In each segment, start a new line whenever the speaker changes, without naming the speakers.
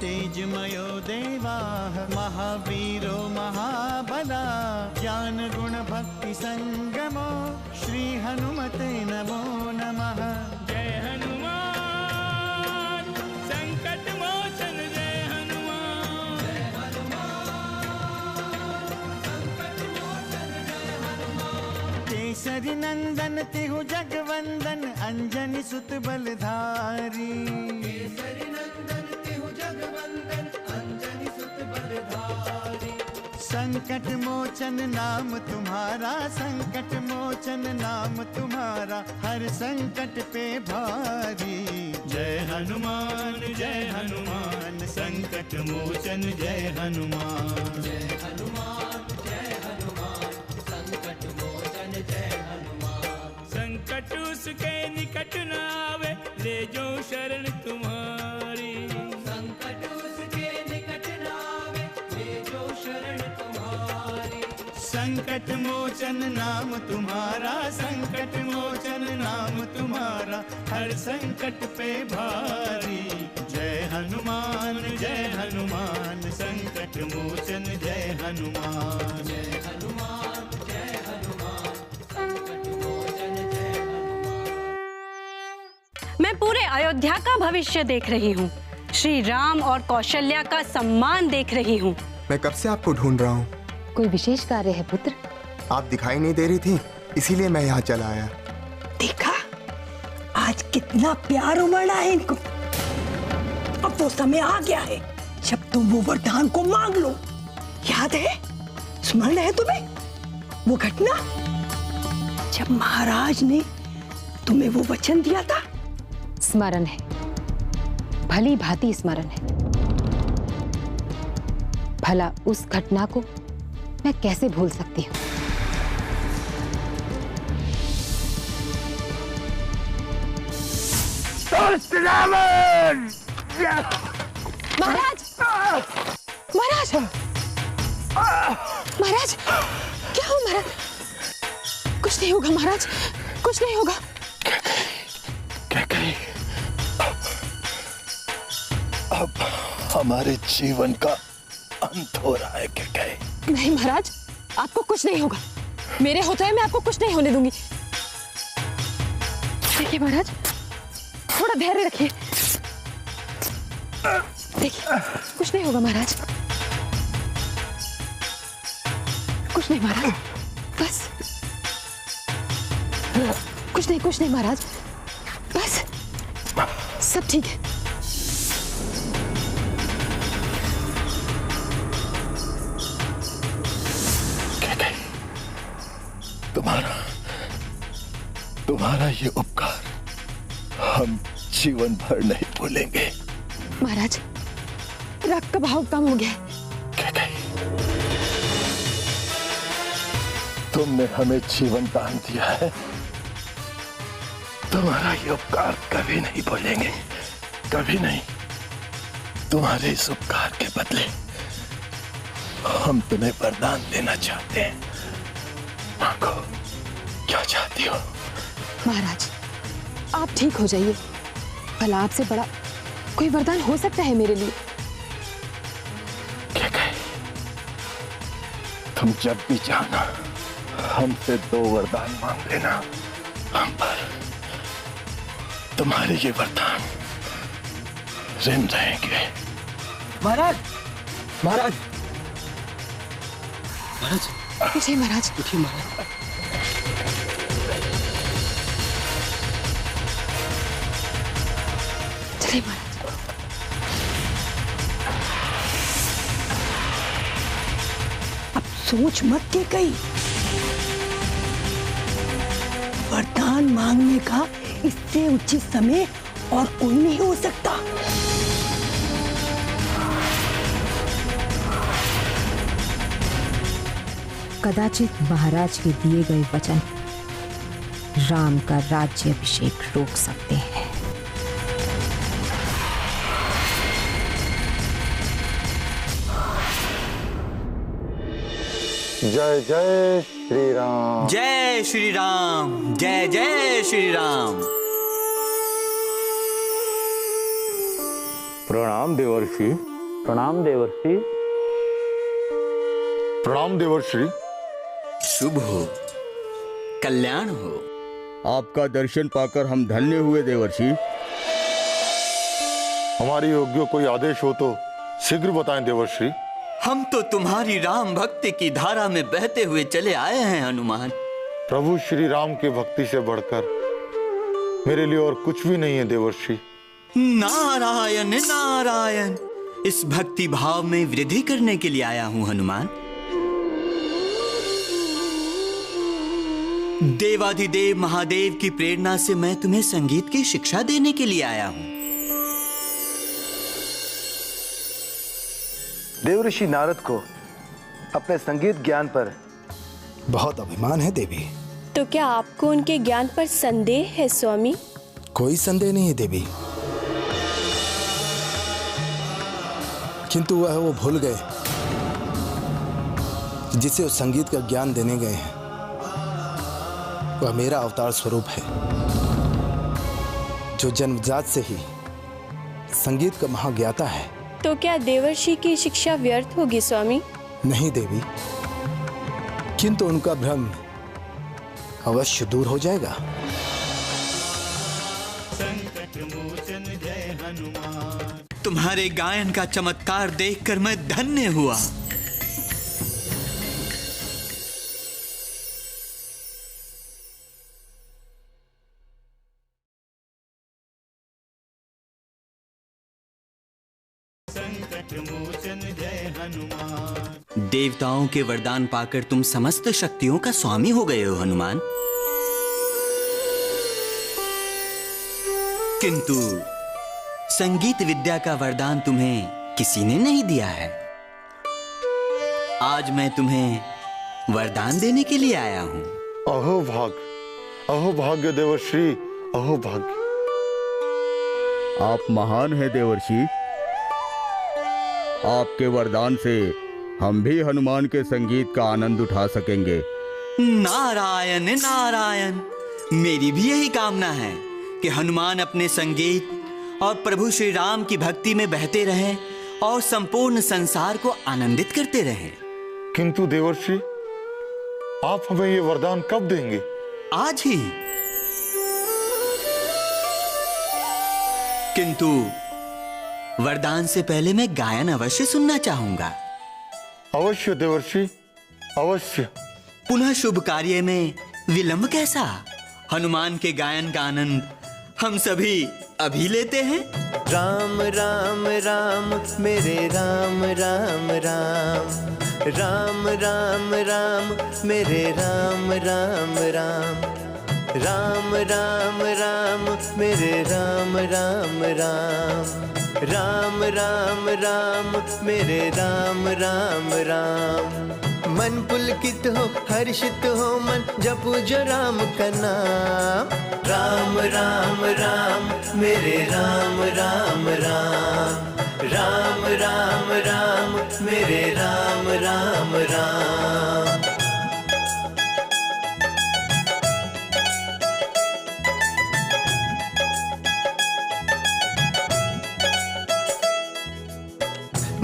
तेजमयो देवाः महावीरो महाबला ज्ञान गुण भक्ति संगमो श्री हनुमते नमो नमः।
जय हनुमान संकट मोचन जय हनुमान। जय हनुमान संकट मोचन जय हनुमान।
केसरी नंदन तिहु जगवंदन अंजनी सुत बलधारी। केसरी नंदन तिहु जगवंदन अंजनी सुत बलधारी। संकट मोचन नाम तुम्हारा संकट मोचन नाम तुम्हारा हर संकट पे भारी। जय हनुमान संकट मोचन जय हनुमान। जय हनुमान संकट मोचन जय हनुमान।
संकट उसके निकट न आवे ले जो शरण तुम्हारी।
संकट उसके निकट न आवे ले जो शरण तुम्हारी। संकट मोचन नाम तुम्हारा संकट मोचन नाम तुम्हारा हर संकट पे भारी। जय हनुमान संकट मोचन जय हनुमान। जय हनुमान संकट मोचन जय हनुमान।
मैं पूरे अयोध्या का भविष्य देख रही हूँ, श्री राम और कौशल्या का सम्मान देख रही हूँ।
मैं कब से आपको ढूंढ रहा हूँ।
कोई विशेष कार्य है पुत्र?
आप दिखाई नहीं दे रही थी, इसीलिए मैं यहाँ चला आया।
देखा आज कितना प्यार उमड़ा है इनको। अब वो समय आ गया है जब तुम वो वरदान को मांग लो। याद है, स्मरण है तुम्हें वो घटना जब महाराज ने तुम्हें वो वचन दिया था?
स्मरण है, भली भांति स्मरण है। भला उस घटना को मैं कैसे भूल सकती हूँ। महाराज महाराज महाराज क्या हो महाराज? कुछ नहीं होगा महाराज, कुछ नहीं होगा।
अब हमारे जीवन का अंत हो रहा है क्या?
नहीं महाराज, आपको कुछ नहीं होगा। मेरे होते हुए मैं आपको कुछ नहीं होने दूंगी। देखिए महाराज, थोड़ा धैर्य रखिए। देखिए कुछ नहीं होगा महाराज, कुछ नहीं महाराज, बस कुछ नहीं महाराज, बस सब ठीक है।
तुम्हारा ये उपकार हम जीवन भर नहीं भूलेंगे।
महाराज, रक्त का भाव कम हो गया।
तुमने हमें जीवन दान दिया है, तुम्हारा ये उपकार कभी नहीं भूलेंगे, कभी नहीं। तुम्हारे इस उपकार के बदले हम तुम्हें वरदान देना चाहते हैं। मांगो, क्या चाहती हो?
महाराज, आप ठीक हो जाइए। भला आपसे बड़ा कोई वरदान हो सकता है मेरे लिए?
क्या कहे? तुम जब भी चाहना हमसे 2 वरदान मांग लेना, हम पर तुम्हारे ये वरदान ऋण रहेंगे।
महाराज महाराज महाराज
उठिए महाराज,
उठिए महाराज।
चलिए महाराज।
अब सोच मत के कहीं, वरदान मांगने का इससे उचित समय और कोई नहीं हो सकता।
कदाचित महाराज के दिए गए वचन राम का राज्याभिषेक रोक सकते हैं।
जय जय श्री राम।
जय श्री राम। जय जय श्री राम।
प्रणाम देवर्षि। प्रणाम देवर्षि।
प्रणाम देवर्षि।
शुभ हो, कल्याण हो।
आपका दर्शन पाकर हम धन्य हुए देवर्षि।
हमारी योग्य कोई आदेश हो तो शीघ्र बताएं देवर्षि।
हम तो तुम्हारी राम भक्ति की धारा में बहते हुए चले आए हैं हनुमान।
प्रभु श्री राम की भक्ति से बढ़कर मेरे लिए और कुछ भी नहीं है देवर्षि।
नारायण नारायण, इस भक्ति भाव में वृद्धि करने के लिए आया हूं हनुमान। देवाधिदेव महादेव की प्रेरणा से मैं तुम्हें संगीत की शिक्षा देने के लिए आया हूं।
देवऋषि नारद को अपने संगीत ज्ञान पर बहुत अभिमान है देवी।
तो क्या आपको उनके ज्ञान पर संदेह है स्वामी?
कोई संदेह नहीं है देवी, किंतु वह वो भूल गए जिसे उस संगीत का ज्ञान देने गए हैं वह मेरा अवतार स्वरूप है, जो जन्मजात से ही संगीत का महाज्ञाता है।
तो क्या देवर्षि की शिक्षा व्यर्थ होगी स्वामी?
नहीं देवी, किंतु उनका भ्रम अवश्य दूर हो जाएगा।
संकट मोचन जय हनुमान।
तुम्हारे गायन का चमत्कार देखकर मैं धन्य हुआ।
संकट मोचन जय हनुमान।
देवताओं के वरदान पाकर तुम समस्त शक्तियों का स्वामी हो गए हो हनुमान। किंतु संगीत विद्या का वरदान तुम्हें किसी ने नहीं दिया है। आज मैं तुम्हें वरदान देने के लिए आया हूं।
अहो भाग्य देवर्षि, अहो भाग्य।
आप महान हैं देवर्षि। आपके वरदान से हम भी हनुमान के संगीत का आनंद उठा सकेंगे।
नारायण नारायण, मेरी भी यही कामना है कि हनुमान अपने संगीत और प्रभु श्री राम की भक्ति में बहते रहें और संपूर्ण संसार को आनंदित करते रहें।
किंतु देवर्षि, आप हमें ये वरदान कब देंगे?
आज ही। किंतु वरदान से पहले मैं गायन अवश्य सुनना चाहूंगा।
अवश्य देवर्षि, अवश्य।
पुनः शुभ कार्य में विलंब कैसा? हनुमान के गायन का आनंद हम सभी अभी लेते हैं।
राम राम राम मेरे राम राम राम, राम राम राम मेरे राम राम राम, राम राम राम मेरे राम राम राम, राम राम राम मेरे राम राम राम। मन पुलकित हो हर्षित हो मन जपू जो राम का नाम। राम राम राम मेरे राम राम राम, राम राम राम मेरे राम राम राम।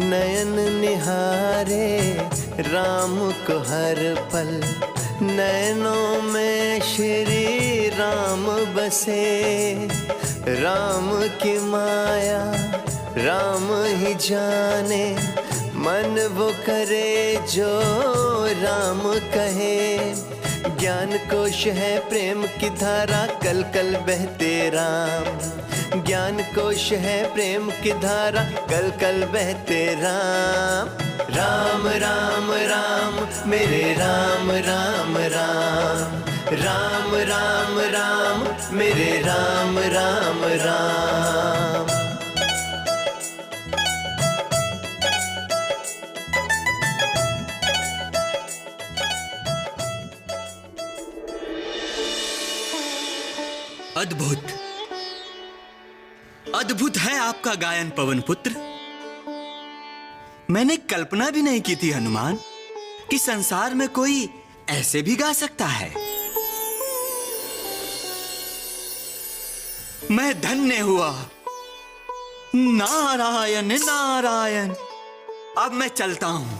नयन निहारे राम को हर पल, नयनों में श्री राम बसे। राम की माया राम ही जाने, मन वो करे जो राम कहे। ज्ञान कोश है प्रेम की धारा कल कल बहते राम, ज्ञान कोश है प्रेम की धारा कल कल बहते राम। राम राम राम मेरे राम राम राम, राम राम राम मेरे राम राम राम।
अद्भुत अद्भुत है आपका गायन पवन पुत्र। मैंने कल्पना भी नहीं की थी हनुमान कि संसार में कोई ऐसे भी गा सकता है। मैं धन्य हुआ। नारायण नारायण। अब मैं चलता हूं।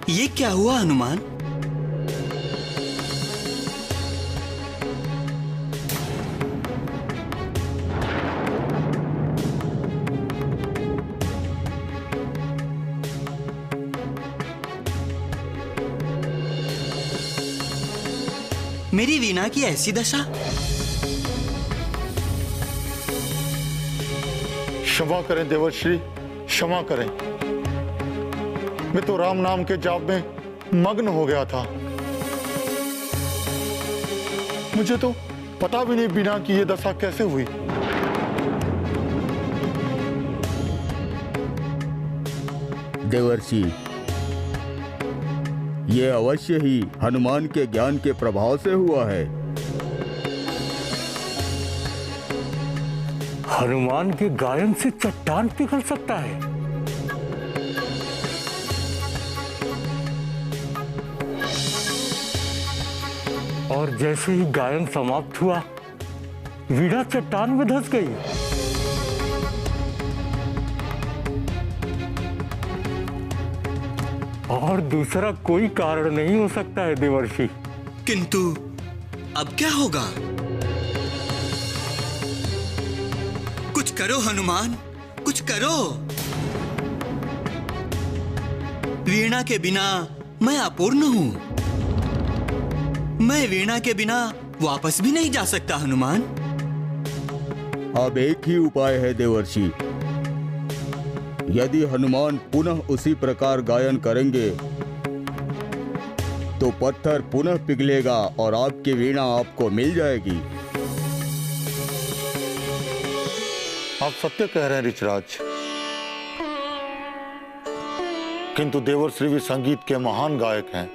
ये क्या हुआ हनुमान? मेरी वीणा की ऐसी दशा?
क्षमा करें देवर्षि, क्षमा करें। मैं तो राम नाम के जाप में मग्न हो गया था। मुझे तो पता भी नहीं वीणा की ये दशा कैसे हुई।
देवर्षि, ये अवश्य ही हनुमान के ज्ञान के प्रभाव से हुआ है।
हनुमान के गायन से चट्टान पिघल सकता है। और जैसे ही गायन समाप्त हुआ, वीणा चट्टान में धंस गई। और दूसरा कोई कारण नहीं हो सकता है देवर्षि।
किंतु अब क्या होगा? कुछ करो हनुमान, कुछ करो। वीणा के बिना मैं अपूर्ण हूं। मैं वीणा के बिना वापस भी नहीं जा सकता हनुमान।
अब एक ही उपाय है देवर्षि। यदि हनुमान पुनः उसी प्रकार गायन करेंगे तो पत्थर पुनः पिघलेगा और आपकी वीणा आपको मिल जाएगी।
आप सत्य कह रहे हैं ऋषराज, किंतु देवर्षि भी संगीत के महान गायक हैं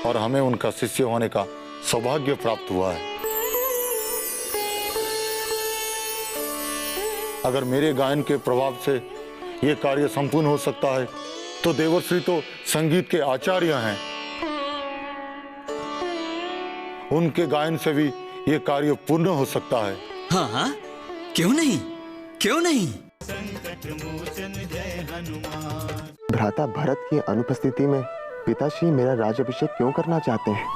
और हमें उनका शिष्य होने का सौभाग्य प्राप्त हुआ है। अगर मेरे गायन के प्रभाव से यह कार्य संपूर्ण हो सकता है तो देवर्षि तो संगीत के आचार्य हैं। उनके गायन से भी यह कार्य पूर्ण हो सकता है।
हाँ हाँ, क्यों नहीं, क्यों नहीं।
संकट मोचन जय हनुमान।
भ्राता भरत की अनुपस्थिति में पिताश्री मेरा राज्याभिषेक क्यों करना चाहते हैं?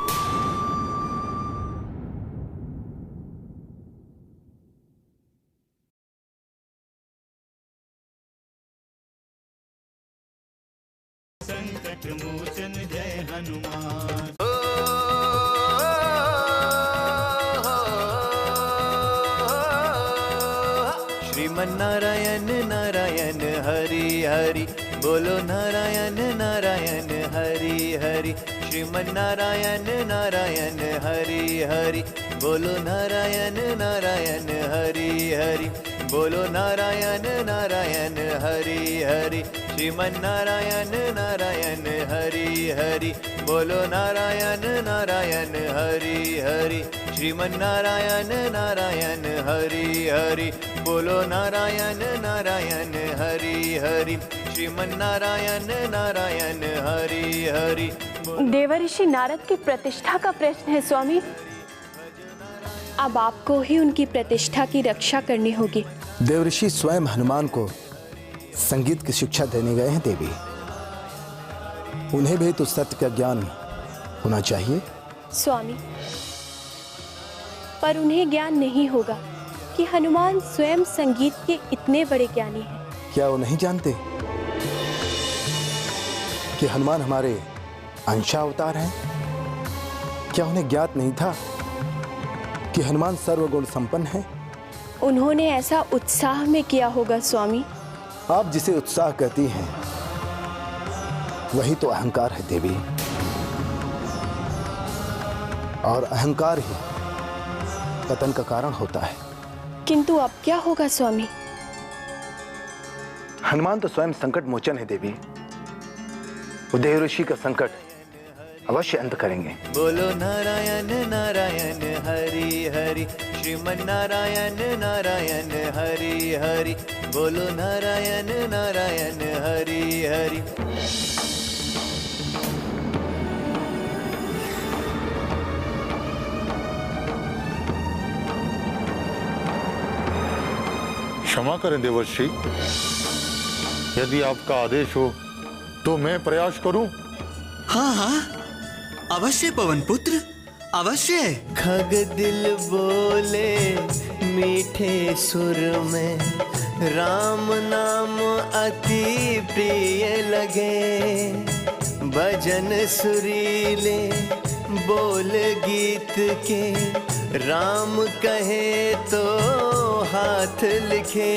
संकट मोचन जय हनुमान।
श्रीमन्नारायण नारायण हरि हरि, बोलो नारायण नारायण हरि हरि। श्रीमन्नारायण नारायण हरि हरि, बोलो नारायण नारायण हरि हरि। बोलो नारायण नारायण हरि हरि। श्रीमन्नारायण नारायण हरि हरि, बोलो नारायण नारायण हरि हरि। श्रीमन्नारायण नारायण हरि हरि, बोलो नारायण नारायण हरि हरि। श्रीमन्नारायण नारायण हरि हरि।
देवर्षि नारद की प्रतिष्ठा का प्रश्न है स्वामी। अब आपको ही उनकी प्रतिष्ठा की रक्षा करनी होगी।
देवर्षि स्वयं हनुमान को संगीत की शिक्षा देने गए हैं देवी। उन्हें भी तो सत्य का ज्ञान होना चाहिए।
स्वामी, पर उन्हें ज्ञान नहीं होगा कि हनुमान स्वयं संगीत के इतने बड़े ज्ञानी हैं।
क्या वो नहीं जानते कि हनुमान हमारे अंशावतार हैं? क्या उन्हें ज्ञात नहीं था कि हनुमान सर्वगुण संपन्न है?
उन्होंने ऐसा उत्साह में किया होगा स्वामी।
आप जिसे उत्साह कहती हैं वही तो अहंकार है देवी, और अहंकार ही पतन का कारण होता है।
किंतु अब क्या होगा स्वामी?
हनुमान तो स्वयं संकट मोचन है देवी। वो देवर्षि का संकट अवश्य अंत करेंगे।
बोलो नारायण नारायण हरि हरि। श्रीमन्नारायण नारायण हरि हरि, बोलो नारायण नारायण हरि हरि।
क्षमा करें देवर्षि, यदि आपका आदेश हो तो मैं प्रयास करूं।
हाँ हाँ, अवश्य पवन पुत्र, अवश्य।
खग दिल बोले मीठे सुर में, राम नाम अति प्रिय लगे। भजन सुरीले बोल गीत के, राम कहे तो हाथ लिखे।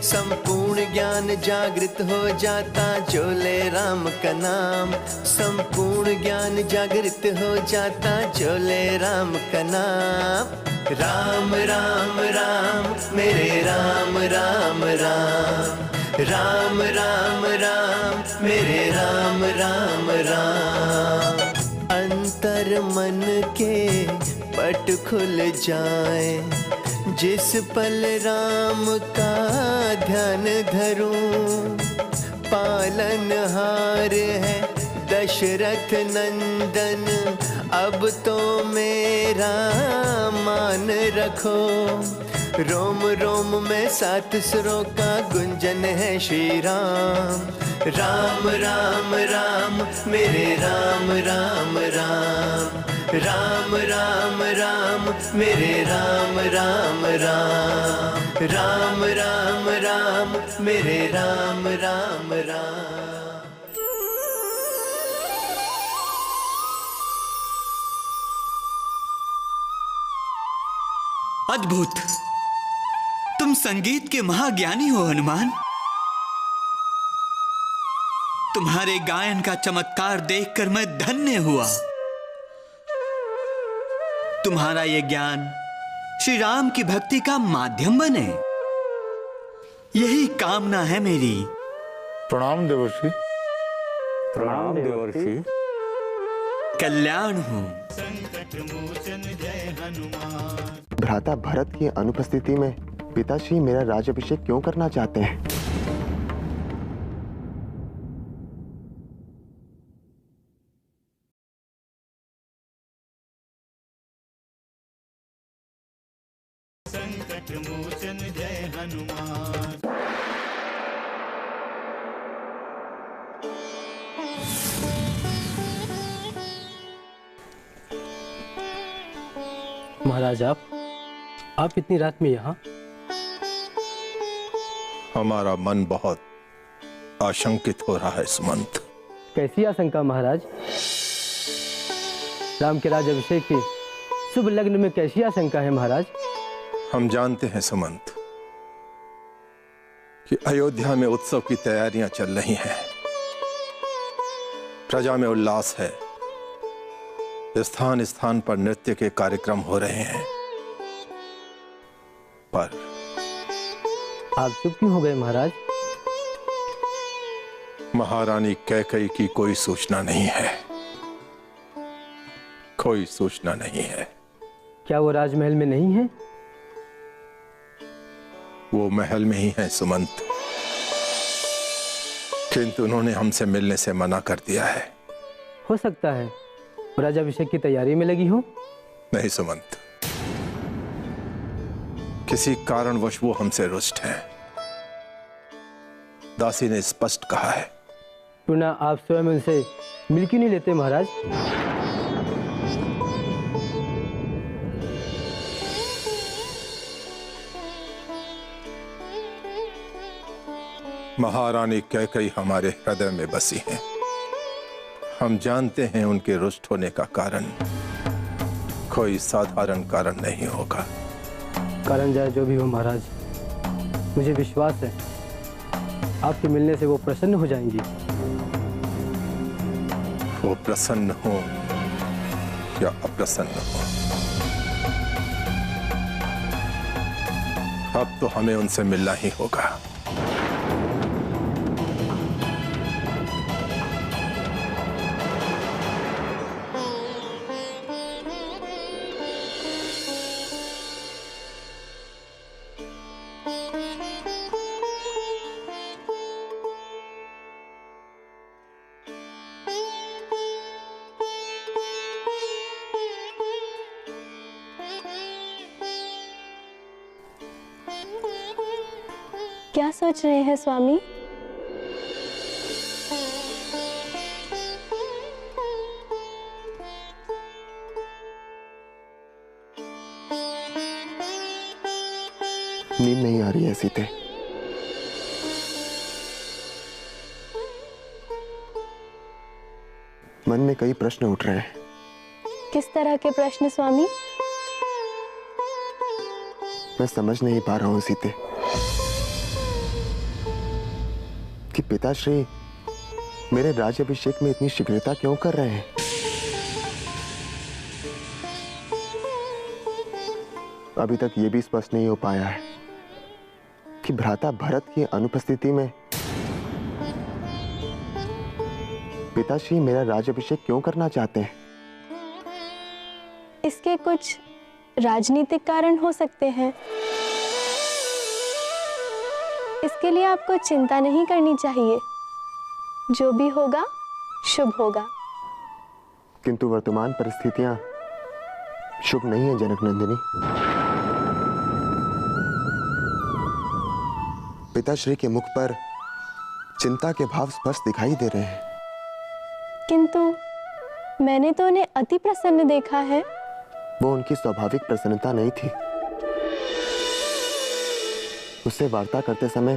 संपूर्ण ज्ञान जागृत हो जाता जो ले राम का नाम। संपूर्ण ज्ञान जागृत हो जाता जो ले राम का नाम। राम राम राम मेरे राम राम राम, राम राम राम मेरे राम राम राम। अंतर मन के पट खुल जाए, जिस पल राम का ध्यान धरूं। पालनहार है दशरथ नंदन, अब तो मेरा मान रखो। रोम रोम में सात सुरों का गुंजन है श्री राम। राम राम राम मेरे राम राम राम, राम राम राम मेरे राम राम राम। राम राम राम मेरे राम राम राम।
अद्भुत, तुम संगीत के महाज्ञानी हो हनुमान। तुम्हारे गायन का चमत्कार देखकर मैं धन्य हुआ। तुम्हारा यह ज्ञान श्री राम की भक्ति का माध्यम बने, यही कामना है मेरी।
प्रणाम देवर्षि।
प्रणाम देवर्षि।
कल्याण हो।
भ्राता भरत की अनुपस्थिति में पिताश्री मेरा राज्याभिषेक क्यों करना चाहते हैं?
संकट मोचन जय हनुमान।
महाराज आप इतनी रात में यहाँ?
हमारा मन बहुत आशंकित हो रहा है सुमंत।
कैसी आशंका महाराज? राम के राज्याभिषेक के शुभ लग्न में कैसी आशंका है महाराज?
हम जानते हैं सुमंत कि अयोध्या में उत्सव की तैयारियां चल रही हैं। प्रजा में उल्लास है, स्थान स्थान पर नृत्य के कार्यक्रम हो रहे हैं। पर
आप चुप क्यों हो गए महाराज?
महारानी कैकेयी की कोई सूचना नहीं है, कोई सूचना नहीं है।
क्या वो राजमहल में नहीं है?
वो महल में ही है सुमंत, किंतु उन्होंने हमसे मिलने से मना कर दिया है।
हो सकता है वो राज्याभिषेक की तैयारी में लगी हो।
नहीं सुमंत, किसी कारणवश वो हमसे रुष्ट है। दासी ने स्पष्ट कहा है।
पुनः आप स्वयं उनसे मिल क्यों नहीं लेते महाराज?
महारानी कैकेयी हमारे हृदय में बसी हैं। हम जानते हैं उनके रुष्ट होने का कारण कोई साधारण कारण नहीं होगा।
कारण जाए जो भी हो महाराज, मुझे विश्वास है आपके मिलने से वो प्रसन्न हो जाएंगी।
वो प्रसन्न हो या अप्रसन्न हो, अब तो हमें उनसे मिलना ही होगा।
क्या सोच रहे हैं स्वामी?
नींद नहीं आ रही है सीते। मन में कई प्रश्न उठ रहे हैं।
किस तरह के प्रश्न स्वामी?
मैं समझ नहीं पा रहा हूं सीते कि पिताश्री मेरे राज्याभिषेक में इतनी शीघ्रता क्यों कर रहे हैं। अभी तक यह भी स्पष्ट नहीं हो पाया है कि भ्राता भरत की अनुपस्थिति में पिताश्री मेरा राज्याभिषेक क्यों करना चाहते हैं।
इसके कुछ राजनीतिक कारण हो सकते हैं। इसके लिए आपको चिंता नहीं करनी चाहिए। जो भी होगा शुभ होगा।
किंतु वर्तमान परिस्थितियां शुभ नहीं है जनक नंदिनी। पिताश्री के मुख पर चिंता के भाव स्पष्ट दिखाई दे रहे हैं।
किंतु मैंने तो उन्हें अति प्रसन्न देखा है।
वो उनकी स्वाभाविक प्रसन्नता नहीं थी। उससे वार्ता करते समय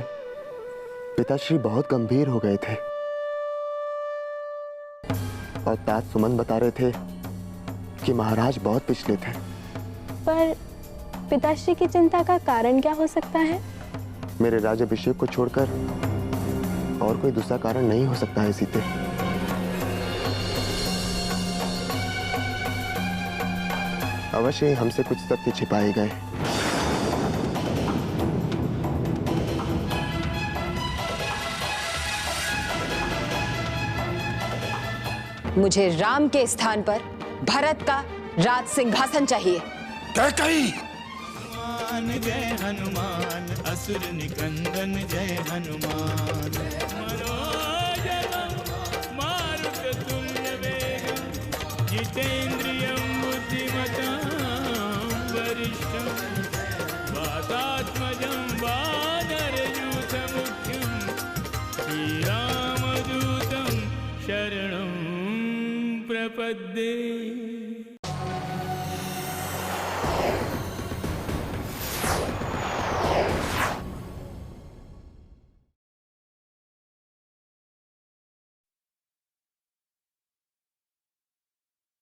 पिताश्री बहुत गंभीर हो गए थे और तात सुमन बता रहे थे कि महाराज बहुत पिछले थे।
पर पिताश्री की चिंता का कारण क्या हो सकता है?
मेरे राज्याभिषेक को छोड़कर और कोई दूसरा कारण नहीं हो सकता है सीते। अवश्य ही हमसे कुछ सत्य छिपाए गए।
मुझे राम के स्थान पर भरत का राज सिंहासन चाहिए।
कैकेयी!
जय हनुमान असुर निकंदन जय हनुमान मनोजवं मारुततुल्य वेगं जितेन्द्रियं बुद्धिमतां वरिष्ठं वातात्मजं वानरयूथमुख्यं श्रीरामदूतं शरणं प्रपद्ये।